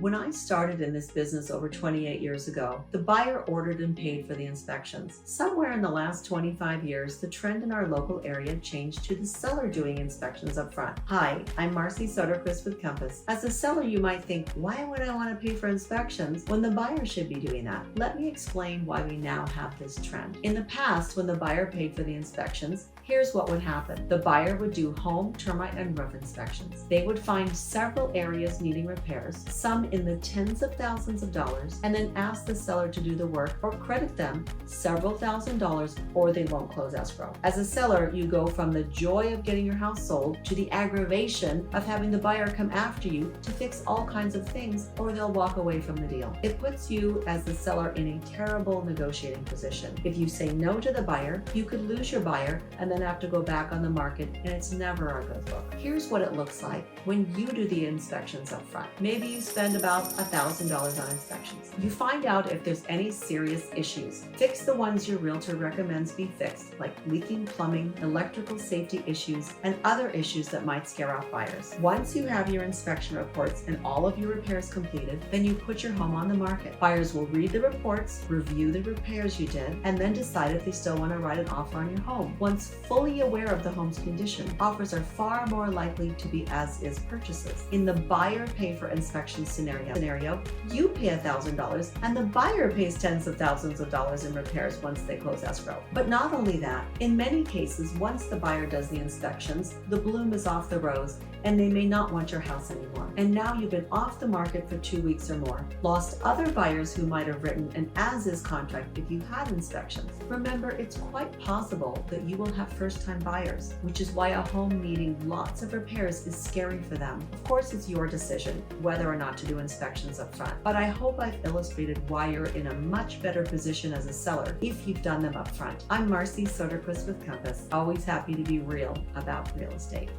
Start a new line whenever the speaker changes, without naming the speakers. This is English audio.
When I started in this business over 28 years ago, the buyer ordered and paid for the inspections. Somewhere in the last 25 years, the trend in our local area changed to the seller doing inspections up front. Hi, I'm Marcy Soderquist with Compass. As a seller, you might think, why would I want to pay for inspections when the buyer should be doing that? Let me explain why we now have this trend. In the past, when the buyer paid for the inspections, here's what would happen. The buyer would do home, termite, and roof inspections. They would find several areas needing repairs, some in the tens of thousands of dollars, and then ask the seller to do the work or credit them several $1,000s or they won't close escrow. As a seller, you go from the joy of getting your house sold to the aggravation of having the buyer come after you to fix all kinds of things or they'll walk away from the deal. It puts you as the seller in a terrible negotiating position. If you say no to the buyer, you could lose your buyer and then have to go back on the market, and it's never a good look. Here's what it looks like when you do the inspections up front. Maybe you spend about $1,000 on inspections. You find out if there's any serious issues. Fix the ones your realtor recommends be fixed, like leaking plumbing, electrical safety issues, and other issues that might scare off buyers. Once you have your inspection reports and all of your repairs completed, then you put your home on the market. Buyers will read the reports, review the repairs you did, and then decide if they still want to write an offer on your home. Once fully aware of the home's condition, offers are far more likely to be as-is purchases. In the buyer pay for inspection scenario, you pay $1,000 and the buyer pays tens of thousands of dollars in repairs once they close escrow. But not only that, in many cases, once the buyer does the inspections, the bloom is off the rose and they may not want your house anymore. And now you've been off the market for 2 weeks or more, lost other buyers who might have written an as-is contract if you had inspections. Remember, it's quite possible that you will have first-time buyers, which is why a home needing lots of repairs is scary for them. Of course, it's your decision whether or not to do inspections up front, but I hope I've illustrated why you're in a much better position as a seller if you've done them up front. I'm Marcy Soderquist with Compass, always happy to be real about real estate.